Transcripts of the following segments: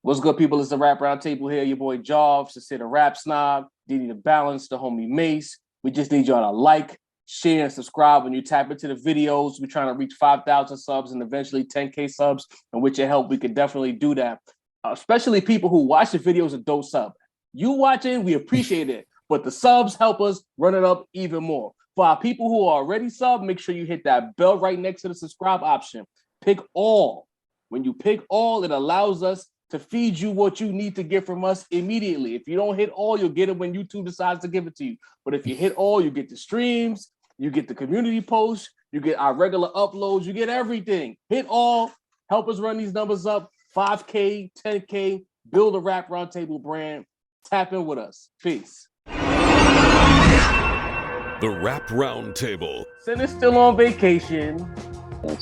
What's good, people? It's the Rap Roundtable here. Your boy Jarves, to say the Rap Snob, Diddy the Balance, the homie Mace. We just need y'all to like, share, and subscribe when you tap into the videos. We're trying to reach 5,000 subs and eventually 10K subs. And with your help, we could definitely do that. Especially people who watch the videos and don't sub. You watching, we appreciate it. But the subs help us run it up even more. For our people who are already sub, make sure you hit that bell right next to the subscribe option. Pick all. When you pick all, it allows us to feed you what you need to get from us immediately. If you don't hit all, you'll get it when YouTube decides to give it to you. But if you hit all, you get the streams, you get the community posts, you get our regular uploads, you get everything. Hit all, help us run these numbers up, 5K, 10K, build a Rap Roundtable brand. Tap in with us. Peace. The Rap Roundtable. Sin is still on vacation.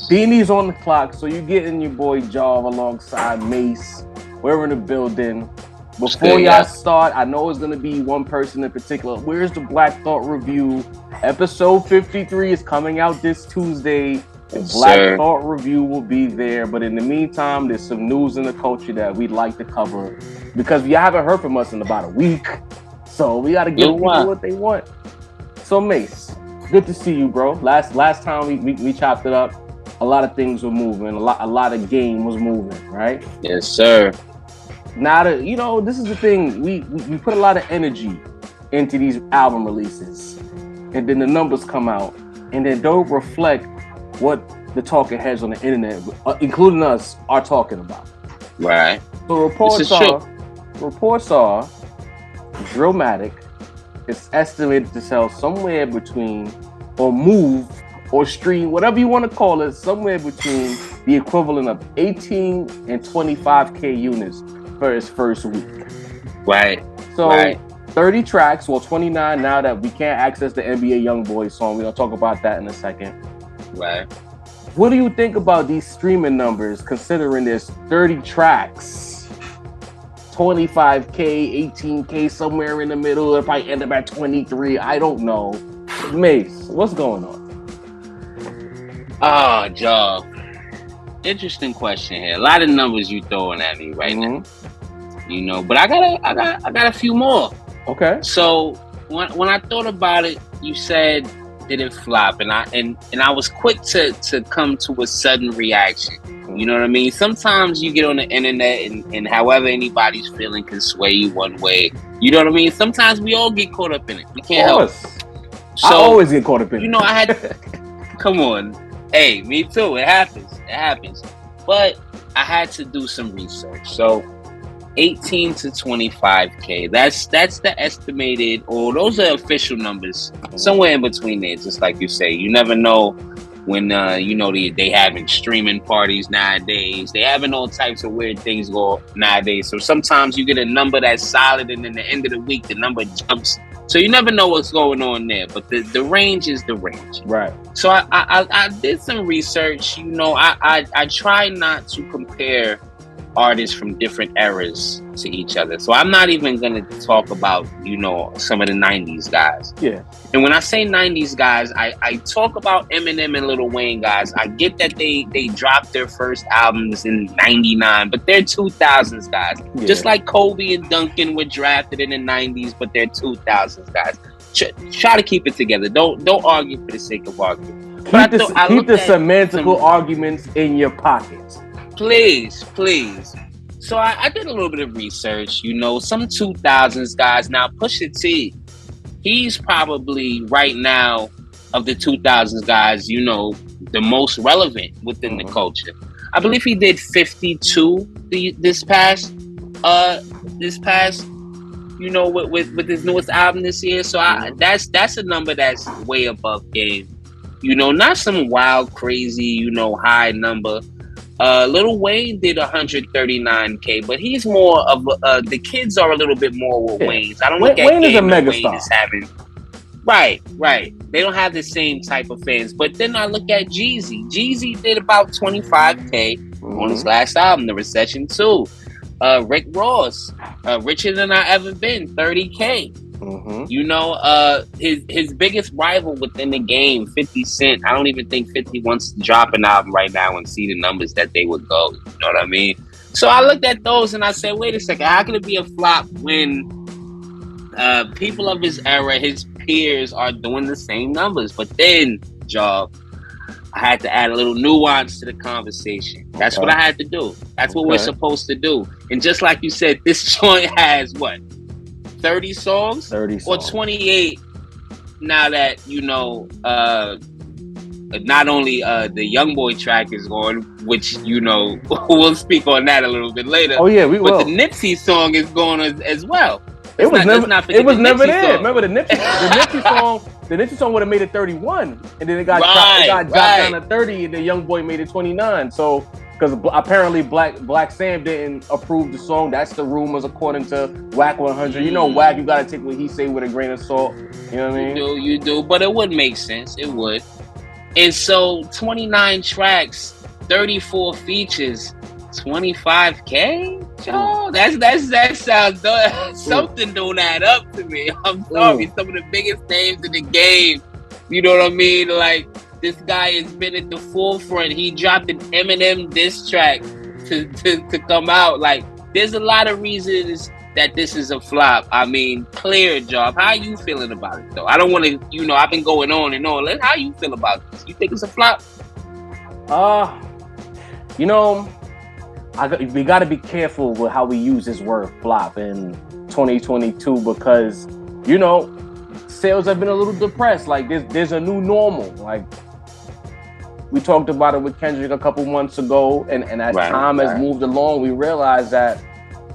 Beanie's on the clock, so you're getting your boy Jav alongside Mace. We're in the building. Before y'all start, I know it's going to be one person in particular. Where's the Black Thought Review? Episode 53 is coming out this Tuesday. The Black Thought Review will be there. But in the meantime, there's some news in the culture that we'd like to cover because you haven't heard from us in about a week. So we got to give people what they want. So Mace, good to see you, bro. Last time we chopped it up, a lot of things were moving. A lot of game was moving, right? Yes, sir. Now that this is the thing. We put a lot of energy into these album releases, and then the numbers come out, and they don't reflect what the talking heads on the internet, including us, are talking about. Right. So reports are Drillmatic is estimated to sell somewhere between, or move, or stream, whatever you want to call it, somewhere between the equivalent of 18 and 25K units for his first week. Right. So 30 tracks, 29 now that we can't access the NBA YoungBoy song. We're going to talk about that in a second. Right. What do you think about these streaming numbers, considering there's 30 tracks, 25K, 18K, somewhere in the middle? It probably end up at 23. I don't know. Mace, what's going on? Oh, Joe. Interesting question here. A lot of numbers you throwing at me right now. But I got a few more. Okay. So when I thought about it, you said did it flop, and I was quick to come to a sudden reaction. You know what I mean? Sometimes you get on the internet and however anybody's feeling can sway you one way. You know what I mean? Sometimes we all get caught up in it. We can't help it. So, I always get caught up in it. I had come on. Hey, me too. It happens. But I had to do some research. So 18 to 25K. That's the estimated, or those are official numbers. Somewhere in between there, just like you say. You never know when they having streaming parties nowadays. They having all types of weird things go nowadays. So sometimes you get a number that's solid, and then the end of the week the number jumps. So you never know what's going on there, but the range is the range. Right. So I did some research. I try not to compare artists from different eras to each other. So I'm not even going to talk about, some of the 90s guys. Yeah. And when I say 90s guys, I talk about Eminem and Lil Wayne guys. I get that they dropped their first albums in 99, but they're 2000s guys. Yeah. Just like Kobe and Duncan were drafted in the 90s, but they're 2000s guys. Try to keep it together. Don't argue for the sake of arguing. Keep the semantical arguments in your pockets. Please. So I did a little bit of research, some 2000s guys. Now, Pusha T, he's probably right now of the 2000s guys, the most relevant within the culture. I believe he did 52 this past, with his newest album this year. So that's a number that's way above game. Not some wild, crazy, high number. Lil Wayne did 139K, but he's more of the kids are a little bit more with Wayne's. I don't look at Wayne is a megastar. Wayne is having right. They don't have the same type of fans. But then I look at Jeezy. Jeezy did about 25K on his last album, The Recession 2. Rick Ross, Richer Than I Ever Been, 30K. His biggest rival within the game, 50 Cent. I don't even think 50 wants to drop an album right now and see the numbers that they would go. You know what I mean? So I looked at those and I said, wait a second, how can it be a flop when people of his era, his peers, are doing the same numbers? But then, Job, I had to add a little nuance to the conversation. That's what I had to do. That's what we're supposed to do. And just like you said, this joint has what, 30 songs? 30 songs. Or 28 now that, not only the Young Boy track is on, which, we'll speak on that a little bit later. Oh, yeah, we will. But the Nipsey song is going as well. It was never there. Song. Remember the Nipsey song? The Nipsey song would have made it 31, and then it got dropped down to 30, and the Young Boy made it 29. So, because apparently Black Sam didn't approve the song. That's the rumors according to Wack 100. You know, Wack, you gotta take what he say with a grain of salt. You know what I mean? You do, but it would make sense. It would. And so 29 tracks, 34 features, 25K? Joe, that sounds something don't add up to me. I'm sorry. Some of the biggest names in the game. You know what I mean? Like, this guy has been at the forefront. He dropped an Eminem diss track to come out. Like, there's a lot of reasons that this is a flop. I mean, clear, Job. How you feeling about it, though? I don't want to, I've been going on and on. How you feel about this? You think it's a flop? We got to be careful with how we use this word flop in 2022 because, sales have been a little depressed. Like, there's a new normal. Like, we talked about it with Kendrick a couple months ago, and as time has moved along, we realized that,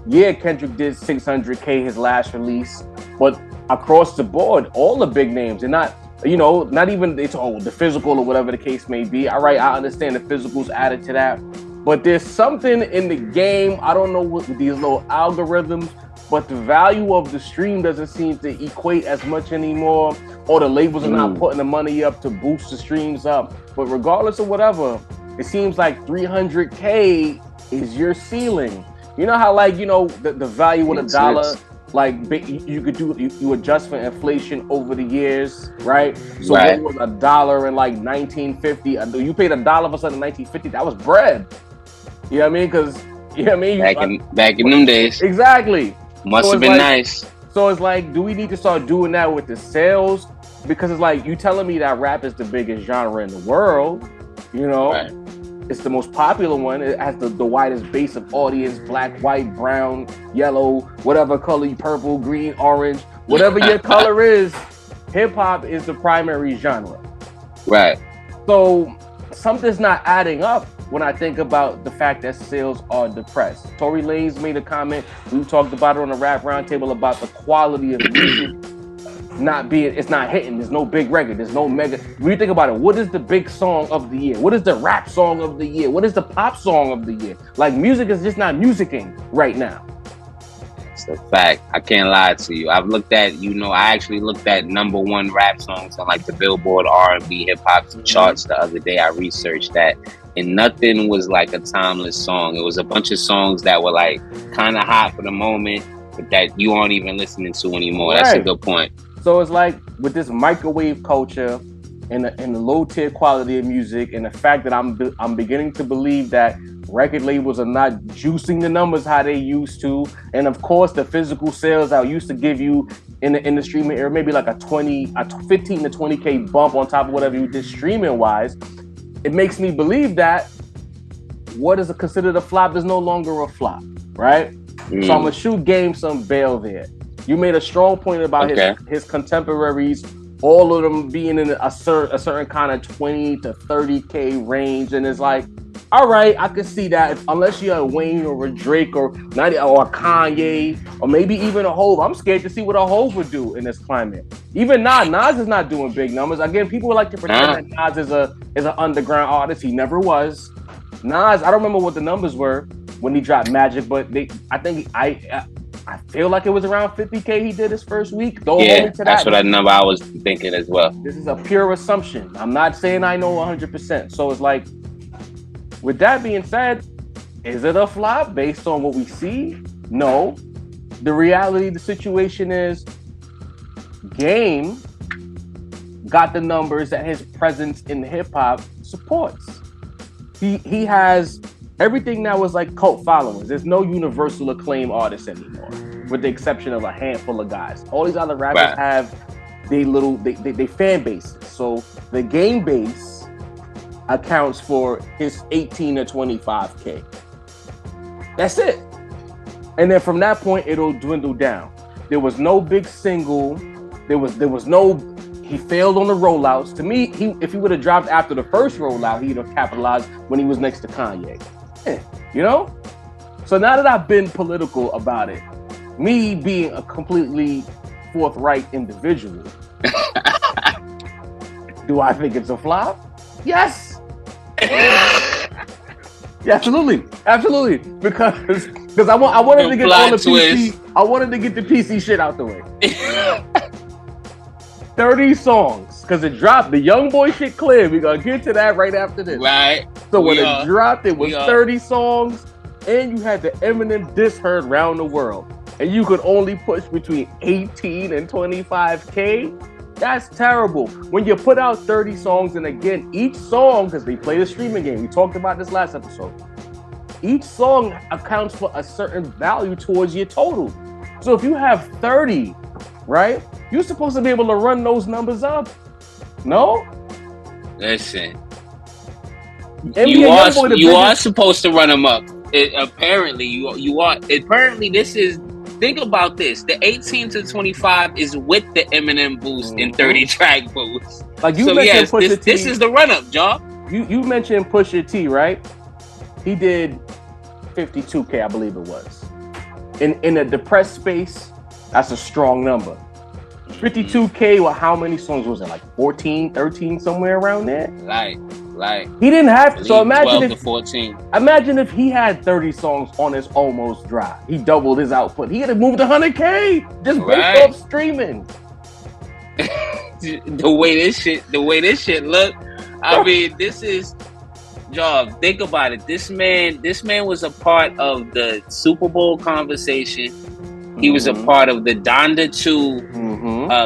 Kendrick did 600K his last release, but across the board, all the big names, and not even the physical or whatever the case may be. All right, I understand the physical's added to that, but there's something in the game. I don't know what with these little algorithms, but the value of the stream doesn't seem to equate as much anymore, or the labels are not putting the money up to boost the streams up. But regardless of whatever, it seems like 300K is your ceiling. You know how, like, the value of the dollar, like, you could you adjust for inflation over the years, right? So what was $1 in like 1950? You paid $1 for something in 1950. That was bread. You know what I mean? Because back in them days, exactly. Must have been nice. So it's like, do we need to start doing that with the sales? Because it's like, you telling me that rap is the biggest genre in the world, Right. It's the most popular one. It has the widest base of audience, black, white, brown, yellow, whatever color, purple, green, orange, whatever your color is, hip hop is the primary genre. Right. So something's not adding up when I think about the fact that sales are depressed. Tory Lanez made a comment. We talked about it on the Rap Roundtable about the quality of music it's not hitting. There's no big record. There's no mega. When you think about it, what is the big song of the year? What is the rap song of the year? What is the pop song of the year? Like, music is just not musicking right now. It's a fact. I can't lie to you. I've looked at, I actually looked at #1 rap songs on like the Billboard R&B hip hop charts the other day. I researched that, and nothing was like a timeless song. It was a bunch of songs that were like kind of hot for the moment, but that you aren't even listening to anymore. Right. That's a good point. So it's like, with this microwave culture and the low tier quality of music, and the fact that I'm beginning to believe that record labels are not juicing the numbers how they used to, and of course the physical sales I used to give you in the streaming era, maybe like a 15 to 20K bump on top of whatever you did streaming wise. It makes me believe that what is considered a flop is no longer a flop, right? So I'm gonna shoot Game some bail there. You made a strong point about his contemporaries, all of them being in a certain kind of 20 to 30K range. And it's like, all right, I can see that. Unless you're a Wayne or a Drake or a Kanye or maybe even a Hove. I'm scared to see what a Hove would do in this climate. Even Nas is not doing big numbers. Again, people would like to pretend that Nas is an underground artist. He never was. Nas, I don't remember what the numbers were when he dropped Magic, but I feel like it was around 50K he did his first week. That's what number I was thinking as well. This is a pure assumption. I'm not saying I know 100%. So it's like, with that being said, is it a flop based on what we see? No. The reality of the situation is Game got the numbers that his presence in hip hop supports. He has Everything now is like cult followers. There's no universal acclaim artists anymore, with the exception of a handful of guys. All these other rappers have they fan bases. So the game base accounts for his 18 to 25K. That's it. And then from that point, it'll dwindle down. There was no big single. There was no. He failed on the rollouts. To me, if he would have dropped after the first rollout, he'd have capitalized when he was next to Kanye. You know? So now that I've been political about it, me being a completely forthright individual, do I think it's a flop? Yes. Yeah, absolutely, because I wanted to get all the PC. I wanted to get the PC shit out the way. 30 songs, because it dropped. The Young Boy shit clear. We're gonna get to that right after this. Right. So when it dropped, it was 30 songs, and you had the Eminem diss heard around the world, and you could only push between 18 and 25K. That's terrible. When you put out 30 songs, and again, each song, because they play the streaming game, we talked about this last episode, each song accounts for a certain value towards your total. So if you have 30, right, you're supposed to be able to run those numbers up. No? Listen. You are supposed to run them up. Apparently, you are. Apparently, this is. Think about this. The 18 to 25 is with the Eminem boost and 30 track boost. Like you mentioned, Pusha T. This is the run up, Job. You mentioned Pusha T, right? He did 52K, I believe it was. In a depressed space, that's a strong number. 52K, well, how many songs was it? Like 14, 13, somewhere around there? Like he didn't have to. So imagine 12 to 14. Imagine if he had 30 songs on his almost dry. He doubled his output. He had to move to 100K just based off streaming. the way this shit look. I mean, this is Job. Think about it. This man was a part of the Super Bowl conversation. He was a part of the Donda 2,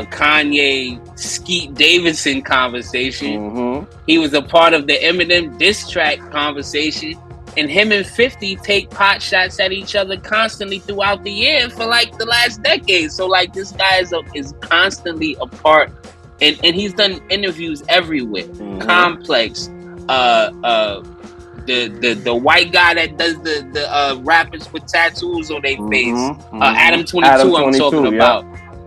Kanye, Skeet Davidson conversation. He was a part of the Eminem diss track conversation. And him and 50 take pot shots at each other constantly throughout the year for like the last decade. So like this guy is constantly a part. And he's done interviews everywhere. Complex, the white guy that does the rappers with tattoos on their face, Adam 22. I'm talking about.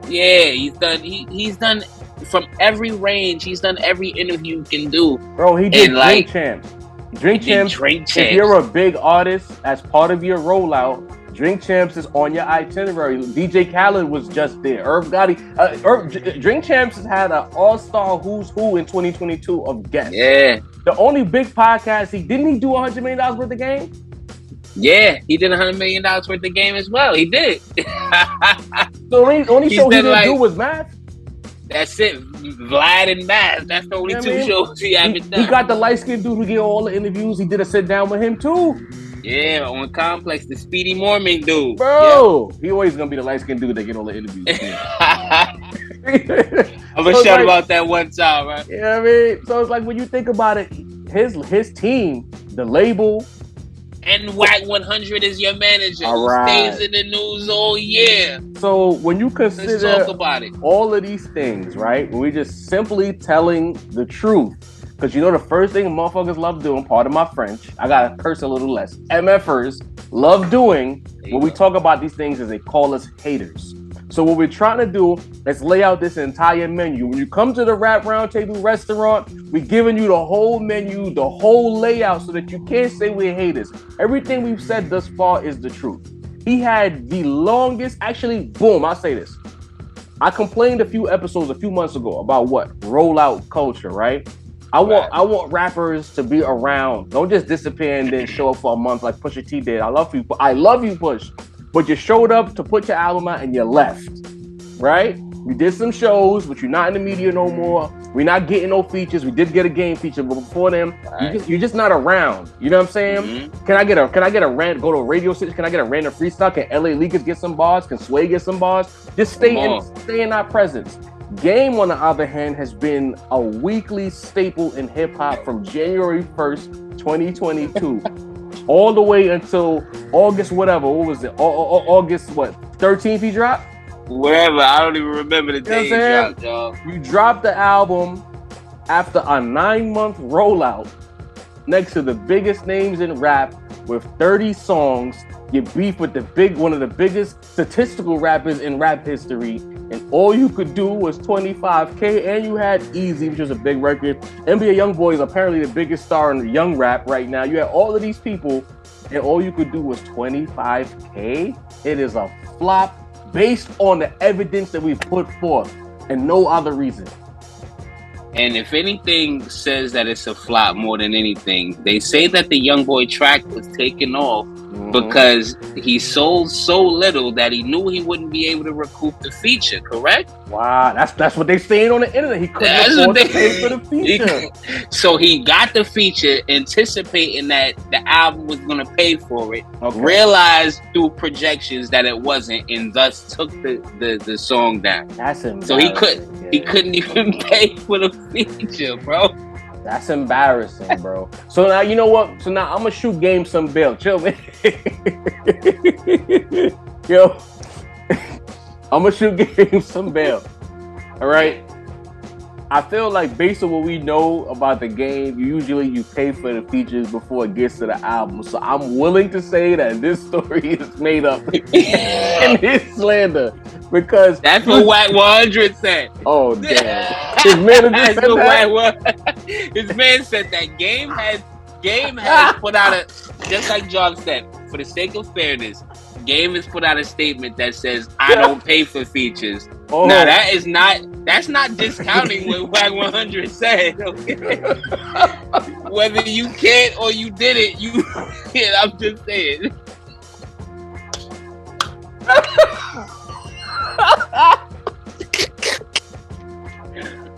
Yeah, he's done from every range. He's done every interview you can do. Bro, he did Drink Champs. Drink Champs. If you're a big artist, as part of your rollout, Drink Champs is on your itinerary. DJ Khaled was just there. Irv Gotti. Drink Champs has had an all-star who's who in 2022 of guests. Yeah. The only big podcast didn't he do $100 million worth of game? Yeah, he did $100 million worth of game as well. He did. The only show he didn't do was Math. That's it. Vlad and Math. That's the only two shows he haven't done. He got the light-skinned dude who get all the interviews. He did a sit-down with him too. Yeah, on Complex, the Speedy Mormon dude. Bro, he always gonna be the light-skinned dude that get all the interviews. I'm gonna shout about that one time, right? You know what I mean? So it's like when you think about it, his team, the label, and Wack 100 is your manager. All right. Who stays in the news all year. So when you consider Let's talk about it. All of these things, right? When we're just simply telling the truth. Because you know the first thing motherfuckers love doing, part of my French, I gotta curse a little less, MFers love doing when we talk about these things is they call us haters. So what we're trying to do is lay out this entire menu. When you come to the Rap Roundtable restaurant, we're giving you the whole menu, the whole layout so that you can't say we're haters. Everything we've said thus far is the truth. He had the longest, actually, boom, I'll say this. I complained a few months ago about what? Rollout culture, right? I want rappers to be around. Don't just disappear and then show up for a month like Pusha T did. I love you, Push. But you showed up to put your album out and you left, right? We did some shows, but you're not in the media no more. We're not getting no features. We did get a game feature, but before them, you're just not around. You know what I'm saying? Can I get a random, go to a radio station? Can I get a random freestyle? Can LA Leakers get some bars? Can Sway get some bars? Just stay in our presence. Game, on the other hand, has been a weekly staple in hip hop from January 1st, 2022. all the way until August, whatever. What was it? August what? 13th he dropped? Whatever. I don't even remember the day You know he dropped, y'all. You dropped the album after a 9-month rollout next to the biggest names in rap with 30 songs. You beef with one of the biggest statistical rappers in rap history, and all you could do was 25K, and you had Easy, which was a big record. NBA Youngboy is apparently the biggest star in the young rap right now. You had all of these people, and all you could do was 25K. It is a flop based on the evidence that we've put forth, and no other reason. And if anything says that it's a flop more than anything, they say that the Youngboy track was taken off because he sold so little that he knew he wouldn't be able to recoup the feature, correct? Wow, that's what they're saying on the internet. He couldn't afford to pay for the feature. So he got the feature anticipating that the album was going to pay for it, realized through projections that it wasn't, and thus took the song down. That's embarrassing. So he couldn't even pay for the feature, bro. That's embarrassing, bro. So now, you know what? So now I'm going to shoot Game some bail. Chill, man. Yo, I'm going to shoot Game some bail. All right? I feel like based on what we know about the game, usually you pay for the features before it gets to the album. So I'm willing to say that this story is made up and it's slander. Because that's what Wack 100 said. Oh damn! His manager said that. His man said that Game has put out a, just like John said, for the sake of fairness, Game has put out a statement that says I don't pay for features. Oh. Now that's not discounting what Wack 100 said. Okay? Whether you can't or you did it, I'm just saying.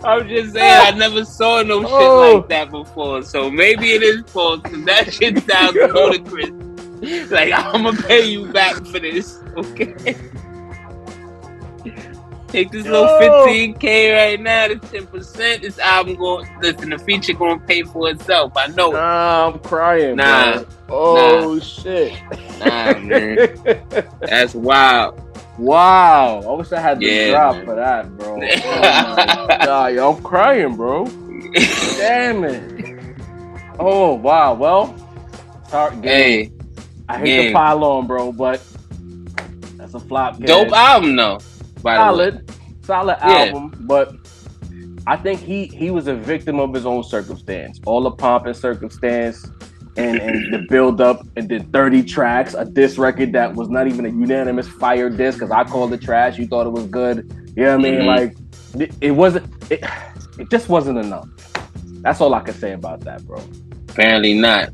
I'm just saying, I never saw no shit like that before, so maybe it is false. Cause that shit sounds ludicrous. Like, I'm gonna pay you back for this, okay? Take this little 15K right now. This 10%. This album the feature gonna pay for itself. I know. Nah, I'm crying. Nah. Shit. Nah, man. That's wild. Wow, I wish I had the drop for that, bro. Oh my God, yo, I'm crying, bro. Damn it. Oh wow, well, sorry, Game. I hate to pile on, bro, but that's a flop. Game. Dope album, though. Solid album, but I think he was a victim of his own circumstance. All the pomp and circumstance. And the build up and did 30 tracks, a diss record that was not even a unanimous fire diss because I called it trash. You thought it was good. You know what I mean? Like it just wasn't enough. That's all I can say about that, bro. Apparently not.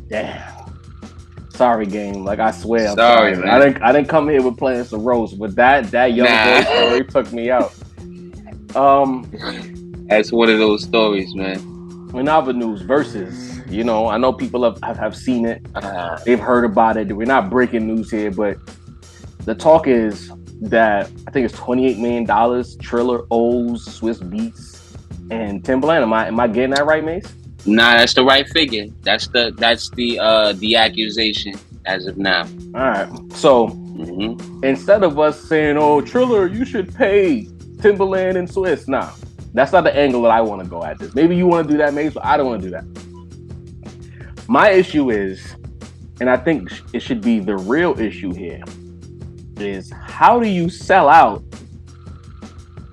Damn. Sorry, Game. Like I swear, I'm sorry, man. I didn't come here with playing some roast, but that young boy story took me out. That's one of those stories, man. In other news, Verzuz. You know, I know people have seen it. They've heard about it. We're not breaking news here, but the talk is that I think it's $28 million Triller owes Swiss Beatz and Timbaland. Am I getting that right, Mace? Nah, that's the right figure. That's the accusation as of now. All right. So instead of us saying, "Oh, Triller, you should pay Timbaland and Swiss," nah, that's not the angle that I want to go at this. Maybe you want to do that, Mace, but I don't want to do that. My issue is, and I think it should be the real issue here, is how do you sell out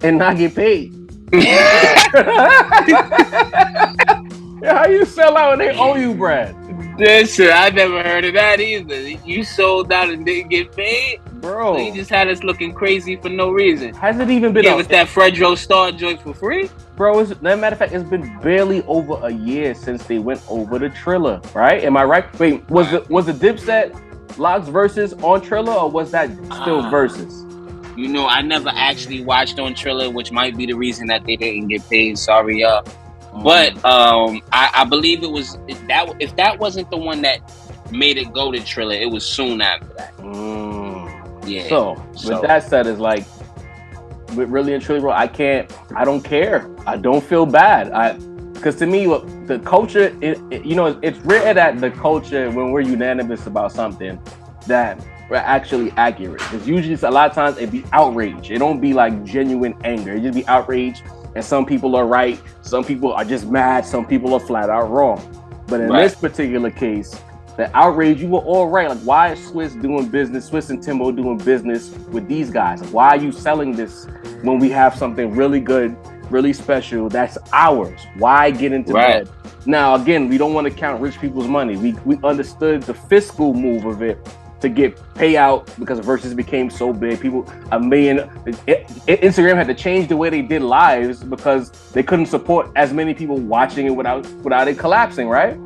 and not get paid? How you sell out and they owe you, Brad? Listen, I never heard of that either. You sold out and didn't get paid? Bro. So you just had us looking crazy for no reason. Has it even been Gave us that Fredro Star joint for free? Bro, as a matter of fact, it's been barely over a year since they went over to Triller, right? Am I right? Wait, was the Dipset Locks Verzuz on Triller, or was that still Verzuz? You know, I never actually watched on Triller, which might be the reason that they didn't get paid. Sorry, y'all. But I believe it was if that wasn't the one that made it go to Triller, it was soon after that. Yeah. So with that said, it's like, with really and truly, bro, I don't care. I don't feel bad. Because to me, the culture, it's rare that the culture, when we're unanimous about something, that we're actually accurate. Because usually, a lot of times, it be outrage. It don't be like genuine anger. It just be outrage, and some people are right, some people are just mad, some people are flat out wrong. But in this particular case, the outrage, you were all right. Like, why is Swiss and Timbo doing business with these guys? Why are you selling this when we have something really good, really special that's ours? Why get into bed? Now, again, we don't want to count rich people's money. We understood the fiscal move of it to get payout because Verzuz became so big. Instagram had to change the way they did lives because they couldn't support as many people watching it without it collapsing, right?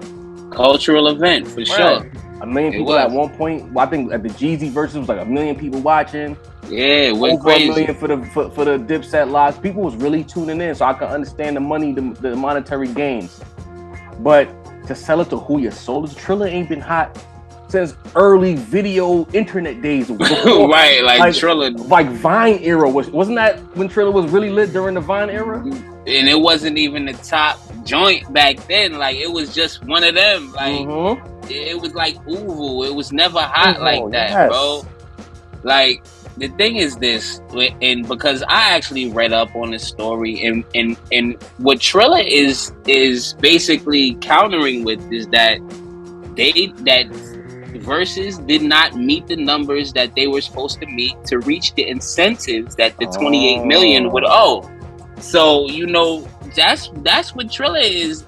Cultural event for sure. 1 million people at one point. Well, I think at the Jeezy Verzuz was like 1 million people watching. Yeah, it went over crazy. 1 million for the Dipset lives. People was really tuning in, so I can understand the money, the monetary gains. But to sell it to who you sold it, Triller ain't been hot since early video internet days. Right, like Triller, like Vine era wasn't that when Triller was really lit during the Vine era? And it wasn't even the top joint back then. Like it was just one of them. Like it was like Uvu. It was never hot like that, bro. Like the thing is this, and because I actually read up on the story, and what Triller is basically countering with is that Verzuz did not meet the numbers that they were supposed to meet to reach the incentives that the 28 million would owe. So that's what Triller is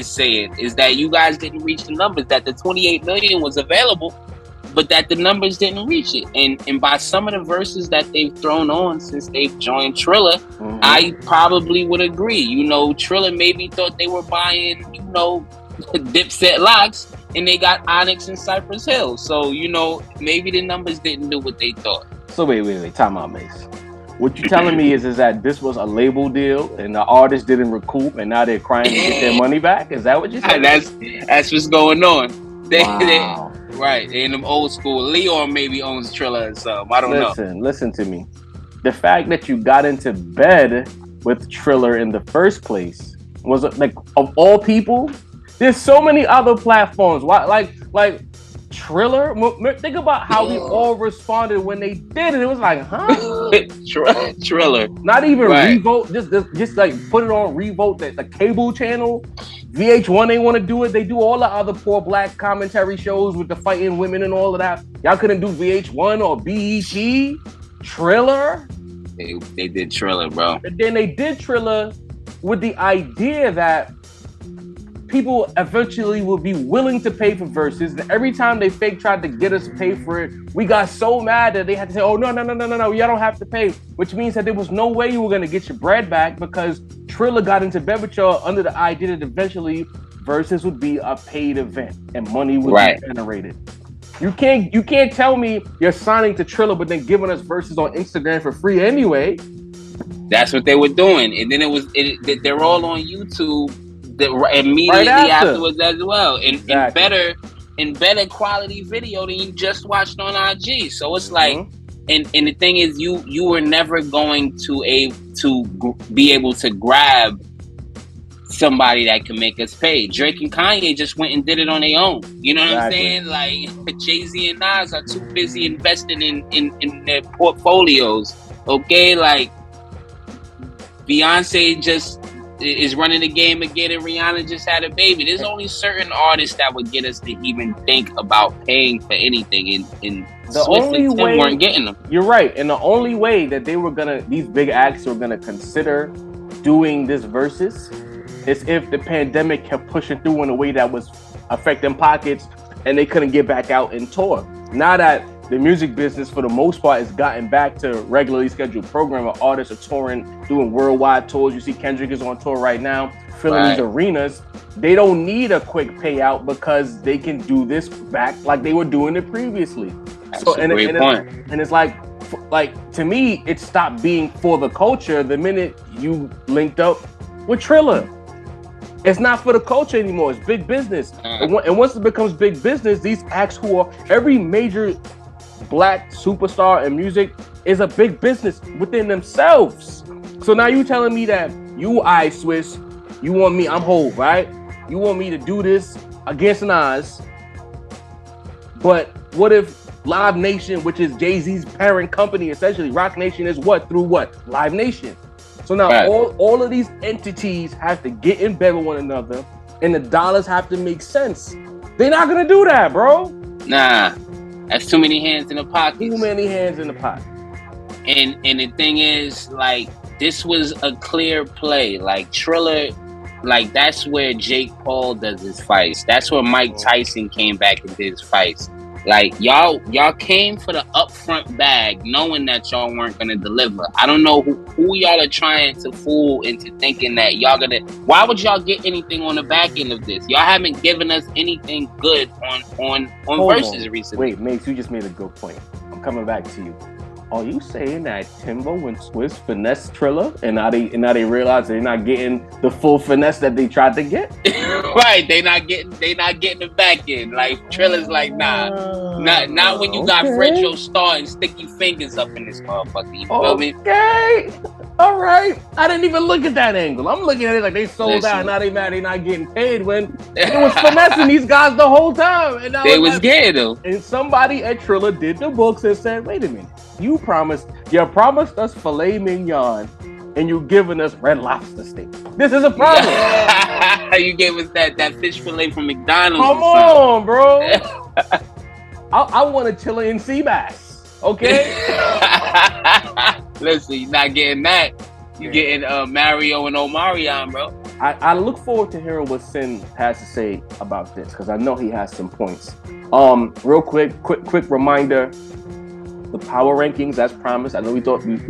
saying, is that you guys didn't reach the numbers, that the 28 million was available, but that the numbers didn't reach it. And by some of the verses that they've thrown on since they've joined Triller, I probably would agree. Triller maybe thought they were buying, Dipset locks, and they got Onyx and Cypress Hill. So, maybe the numbers didn't do what they thought. So wait, time out, Mace. What you telling me is that this was a label deal and the artist didn't recoup and now they're crying to get their money back? Is that what you're saying? That's what's going on. Wow. Right. In them old school. Leon maybe owns Triller or something. I don't know. Listen to me. The fact that you got into bed with Triller in the first place was like, of all people, there's so many other platforms. Why, like Triller? Think about how we all responded when they did it. It was like, huh? Triller. Not even Revolt. Just like put it on Revolt, the cable channel. VH1, they want to do it. They do all the other poor black commentary shows with the fighting women and all of that. Y'all couldn't do VH1 or BET. Triller. They did Triller, bro. And then they did Triller with the idea that people eventually will be willing to pay for Verzuz. And every time they tried to get us to pay for it, we got so mad that they had to say, oh, no, y'all don't have to pay. Which means that there was no way you were going to get your bread back because Triller got into bed with y'all under the idea that eventually Verzuz would be a paid event and money would be generated. You can't tell me you're signing to Triller but then giving us Verzuz on Instagram for free anyway. That's what they were doing. And then they're all on YouTube immediately afterwards as well, in better quality video than you just watched on IG. So it's like, and the thing is, you were never going to be able to grab somebody that can make us pay. Drake and Kanye just went and did it on their own. You know what I'm saying? Like Jay-Z and Nas are too busy investing in their portfolios. Okay, like Beyonce just is running the game again, and Rihanna just had a baby. There's only certain artists that would get us to even think about paying for anything, and the Swift only and Tim way, weren't getting them. You're right, and the only way that these big acts were gonna consider doing this Verzuz is if the pandemic kept pushing through in a way that was affecting pockets, and they couldn't get back out and tour. Now that the music business, for the most part, has gotten back to regularly scheduled programming. Artists are touring, doing worldwide tours. You see Kendrick is on tour right now, filling these arenas. They don't need a quick payout because they can do this back like they were doing it previously. That's a great point. And it's like to me, it stopped being for the culture the minute you linked up with Triller. It's not for the culture anymore. It's big business. And once it becomes big business, these acts who are every major black superstar in music is a big business within themselves. So now you telling me that you, Swiss, You want me? I'm Hov, right? You want me to do this against Nas? But what if Live Nation, which is Jay-Z's parent company, essentially, Rock Nation is what? Through what? Live Nation. So now all of these entities have to get in bed with one another, and the dollars have to make sense. They're not gonna do that, bro. Nah, that's too many hands in the pocket. Too many hands in the pot. And the thing is, like, this was a clear play. Like, Triller, like, that's where Jake Paul does his fights. That's where Mike Tyson came back and did his fights. Like, y'all came for the upfront bag, knowing that y'all weren't gonna deliver. I don't know who y'all are trying to fool into thinking that y'all gonna. Why would y'all get anything on the back end of this? Y'all haven't given us anything good on Verzuz recently. Wait, Mace, you just made a good point. I'm coming back to you. Are you saying that Timbo and Swizz finesse Triller, and now they realize they're not getting the full finesse that they tried to get? Right, they not getting the back end. Like, Triller's like, not when you got Fredro Starr and Sticky Fingers up in this motherfucker. You feel me? Okay, all right. I didn't even look at that angle. I'm looking at it like they sold out. Now they mad they not getting paid when it was finessing these guys the whole time. And now they was getting them. And somebody at Triller did the books and said, "Wait a minute, you promised us filet mignon, and you giving us Red Lobster steak. This is a problem." You gave us that fish fillet from McDonald's. Come on, bro. I want a Chilean sea bass. Okay. Listen, you're not getting that. You're getting Mario and Omarion, bro. I look forward to hearing what Sin has to say about this, because I know he has some points. Real quick reminder. The power rankings, as promised. I know we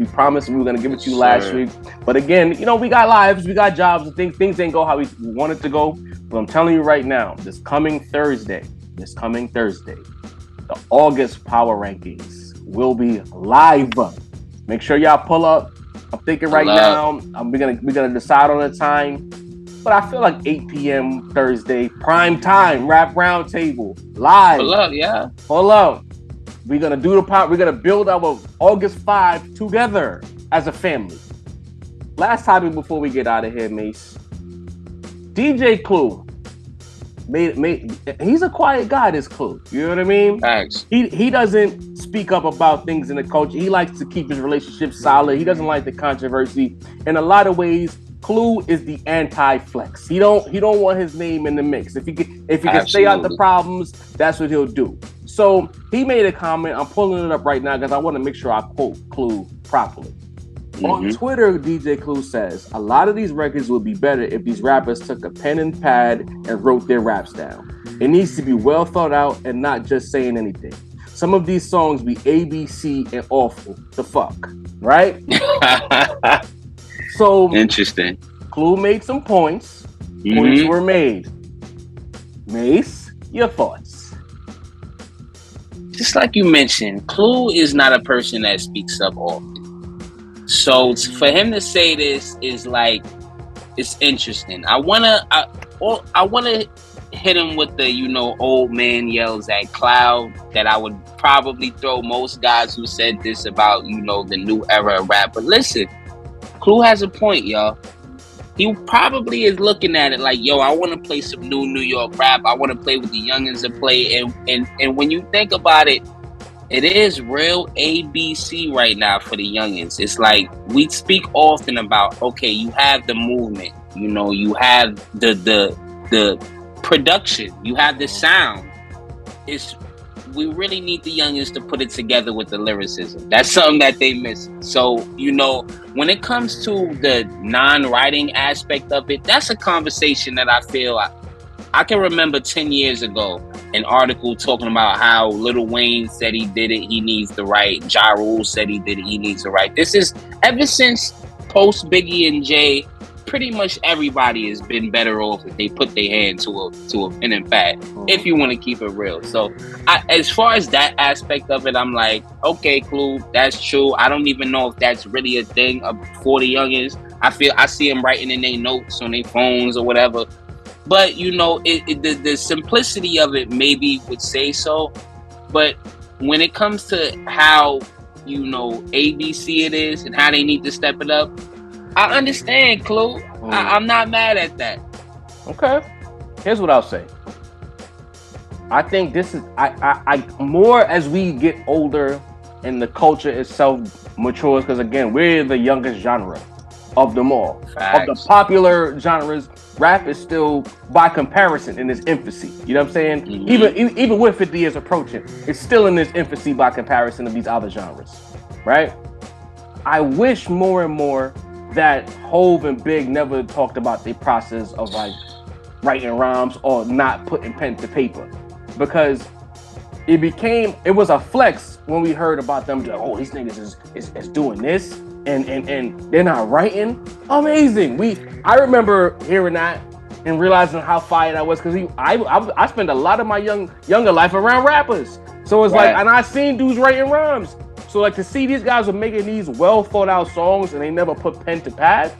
promised we were going to give it to you last week. But again, we got lives, we got jobs, and things ain't go how we wanted to go. But I'm telling you right now, this coming Thursday, the August power rankings will be live. Make sure y'all pull up. I'm thinking right now, we're gonna decide on the time. But I feel like 8 p.m. Thursday, prime time, Rap Roundtable, live. Pull up, yeah. Pull up. We're going to do the pop. We're going to build our August 5 together as a family. Last topic before we get out of here, Mace. DJ Clue. He's a quiet guy, this Clue. You know what I mean? Thanks. He doesn't speak up about things in the culture. He likes to keep his relationship solid. He doesn't like the controversy. In a lot of ways, Clue is the anti-flex. He don't want his name in the mix. If he can stay out the problems, that's what he'll do. So he made a comment. I'm pulling it up right now because I want to make sure I quote Clue properly. Mm-hmm. On Twitter, DJ Clue says, "A lot of these records would be better if these rappers took a pen and pad and wrote their raps down. It needs to be well thought out and not just saying anything. Some of these songs be ABC and awful. The fuck." Right? So interesting. Clue made some points. Mm-hmm. Points were made. Mace, your thoughts? Just like you mentioned, Clue is not a person that speaks up often. So for him to say this is like, it's interesting. I wanna hit him with the old man yells at cloud that I would probably throw most guys who said this about the new era of rap. But listen, Clue has a point, y'all. He probably is looking at it like, yo, I want to play some new New York rap. I want to play with the youngins to play. And when you think about it, it is real ABC right now for the youngins. It's like, we speak often about, okay, you have the movement, you have the production, you have the sound. We really need the youngins to put it together with the lyricism. That's something that they miss. So, when it comes to the non-writing aspect of it, that's a conversation that I feel I can remember 10 years ago, an article talking about how Lil Wayne said he did it, he needs to write. Ja Rule said he did it, he needs to write. This is ever since post Biggie and Jay. Pretty much everybody has been better off if they put their hand to a pen and pad, if you want to keep it real. So as far as that aspect of it, I'm like, okay, Clue, that's true. I don't even know if that's really a thing for the youngins. I see them writing in their notes on their phones or whatever. But, the simplicity of it maybe would say so. But when it comes to how, ABC it is and how they need to step it up, I understand, Clue. I'm not mad at that. Okay. Here's what I'll say. I think this is I more as we get older and the culture itself matures, because again, we're the youngest genre of them all. Facts. Of the popular genres, rap is still, by comparison, in its infancy. You know what I'm saying? Mm-hmm. Even with 50 years approaching, it's still in its infancy by comparison of these other genres, right? I wish more and more that Hove and Big never talked about the process of like writing rhymes or not putting pen to paper, because it was a flex when we heard about them. Like, oh, these niggas is doing this and they're not writing. Amazing. I remember hearing that and realizing how fire that was, because I spent a lot of my younger life around rappers. So it's like, and I seen dudes writing rhymes. So like to see these guys were making these well thought out songs and they never put pen to pad,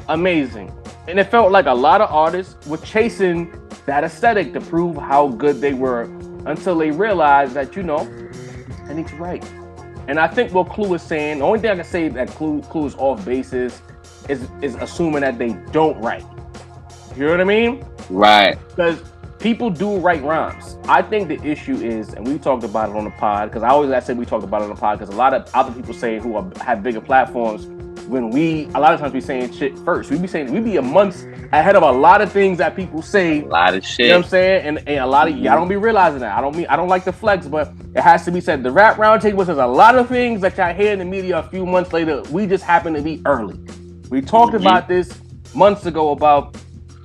amazing. And it felt like a lot of artists were chasing that aesthetic to prove how good they were, until they realized that, I need to write. And I think what Clue is saying, the only thing I can say that Clue is off basis is assuming that they don't write. You know what I mean? Right. Because people do write rhymes. I think the issue is, and we talked about it on the pod, because I said we talked about it on the pod, because a lot of other people say who have bigger platforms, when a lot of times we saying shit first. We be a month ahead of a lot of things that people say. A lot of shit. You know what I'm saying? And a lot of y'all don't be realizing that. I don't like the flex, but it has to be said. The Rap Roundtable says a lot of things that y'all hear in the media a few months later. We just happen to be early. We talked about this months ago about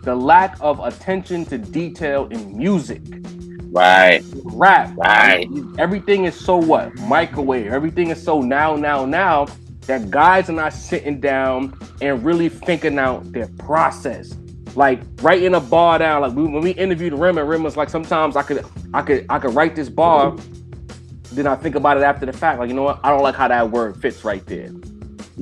the lack of attention to detail in music. Right. Rap. Right. Everything is so what? Microwave. Everything is so now, that guys are not sitting down and really thinking out their process. Like writing a bar down. Like when we interviewed Rim, and Rim was like, sometimes I could write this bar, then I think about it after the fact. Like, you know what? I don't like how that word fits right there.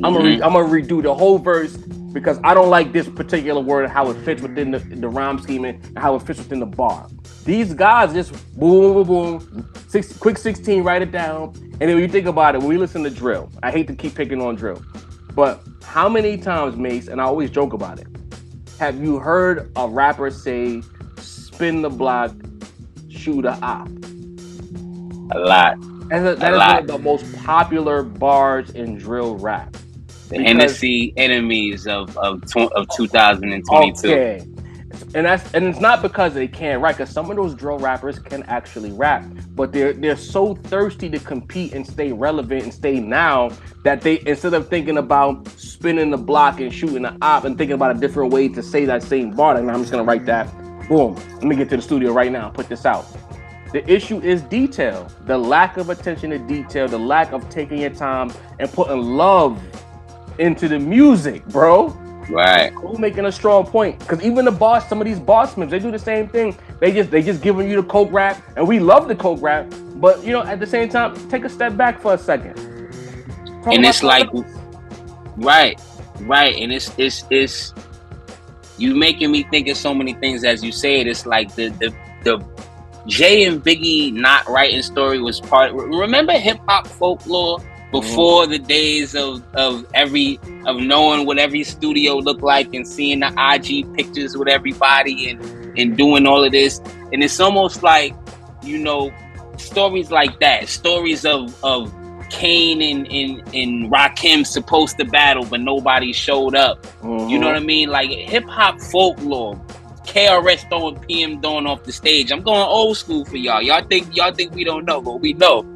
I'm gonna redo the whole verse because I don't like this particular word and how it fits within the rhyme scheme and how it fits within the bar. These guys just boom, boom, boom, quick 16, write it down. And then when you think about it, when we listen to drill, I hate to keep picking on drill, but how many times, Mace, and I always joke about it, have you heard a rapper say, spin the block, shoot a op? A lot. That is one of the most popular bars in drill rap. The Hennessy enemies of 2022. Okay. And it's not because they can't rap, because some of those drill rappers can actually rap, but they're so thirsty to compete and stay relevant and stay now that they, instead of thinking about spinning the block and shooting the op and thinking about a different way to say that same bar, and I'm just gonna write that, boom, let me get to the studio right now and put this out. The issue is detail, the lack of attention to detail, the lack of taking your time and putting love into the music, bro. Right. Who's making a strong point? Because even some of these bossmen, they do the same thing. They just giving you the coke rap, and we love the coke rap, but at the same time, take a step back for a second. And it's like, right, and it's you making me think of so many things as you say it. It's like the Jay and Biggie not writing story was part. Remember hip hop folklore before the days of knowing what every studio looked like and seeing the IG pictures with everybody and doing all of this. And it's almost like, stories like that, stories of Kane and Rakim supposed to battle, but nobody showed up. You know what I mean? Like hip hop folklore. KRS throwing PM Dawn off the stage. I'm going old school for y'all. Y'all think we don't know, but we know.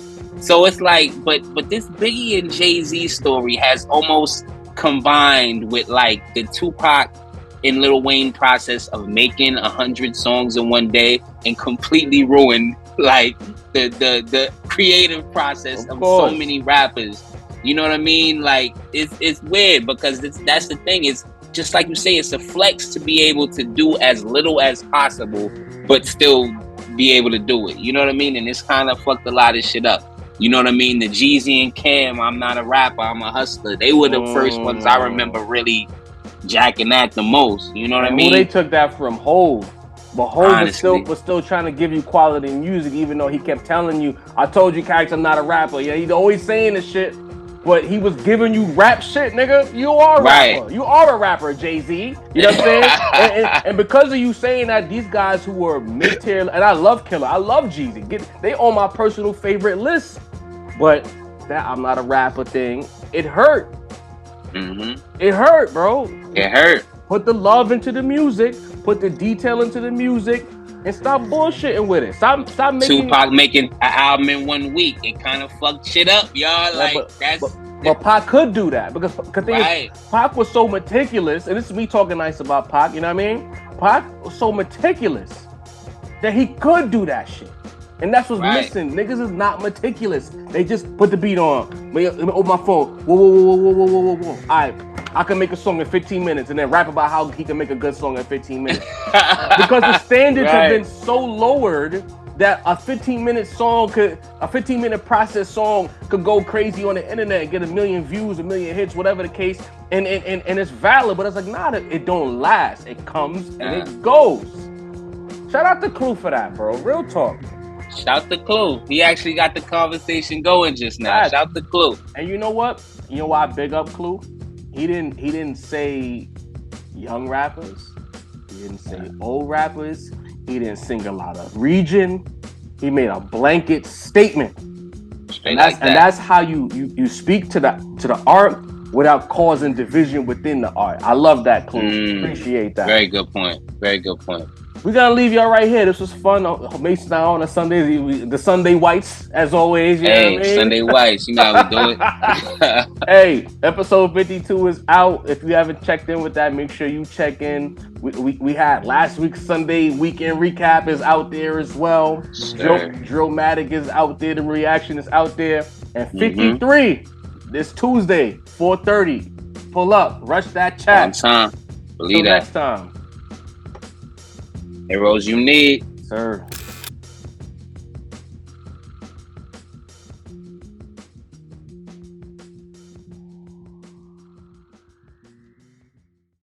So it's like, but this Biggie and Jay-Z story has almost combined with like the Tupac and Lil Wayne process of making 100 songs in one day and completely ruined like the creative process of so many rappers. You know what I mean? Like it's weird because that's the thing. It's just like you say, it's a flex to be able to do as little as possible, but still be able to do it. You know what I mean? And it's kind of fucked a lot of shit up. You know what I mean? The Jeezy and Cam, I'm not a rapper, I'm a hustler. They were the first ones I remember really jacking at the most. You know what I mean? Well, they took that from Hov. But Hov was still trying to give you quality music, even though he kept telling you, I told you, character, I'm not a rapper. Yeah, he's always saying this shit. but he was giving you rap shit, nigga. You are a rapper. You are a rapper, Jay-Z. You know what I'm saying? and because of you saying that, these guys who were mid-tier, and I love Killer, I love Jeezy. They on my personal favorite list. But that I'm not a rapper thing, it hurt. Mm-hmm. It hurt, bro. It hurt. Put the love into the music. Put the detail into the music. And stop bullshitting with it. Stop making Tupac making an album in 1 week. It kind of fucked shit up, y'all. Like but Pac could do that because Pac was so meticulous, and this is me talking nice about Pac. You know what I mean? Pac was so meticulous that he could do that shit, and that's what's missing. Niggas is not meticulous. They just put the beat on. Let me open my phone. Whoa. All right. I can make a song in 15 minutes and then rap about how he can make a good song in 15 minutes. Because the standards have been so lowered that a 15-minute process song could go crazy on the internet and get 1 million views, 1 million hits, whatever the case, and it's valid, but it's like, nah, it don't last. It comes and it goes. Shout out to Clue for that, bro. Real talk. Shout to Clue. He actually got the conversation going just now. Shout to Clue. And you know what? You know why I big up Clue? He didn't say young rappers. He didn't say old rappers. He didn't sing a lot of region. He made a blanket statement. And that's how you speak to the art without causing division within the art. I love that, Clue. Appreciate that. Very good point. We're gonna leave y'all right here. This was fun. Mason now on a Sunday, the Sunday Whites, as always. You know what I mean? Sunday Whites, you know how we do it. Hey, episode 52 is out. If you haven't checked in with that, make sure you check in. We had last week's Sunday weekend recap is out there as well. Sure. Drillmatic is out there. The reaction is out there. And 53 this Tuesday, 4:30. Pull up, rush that chat. On time. Believe Till that. next time. Heroes you need. Sir.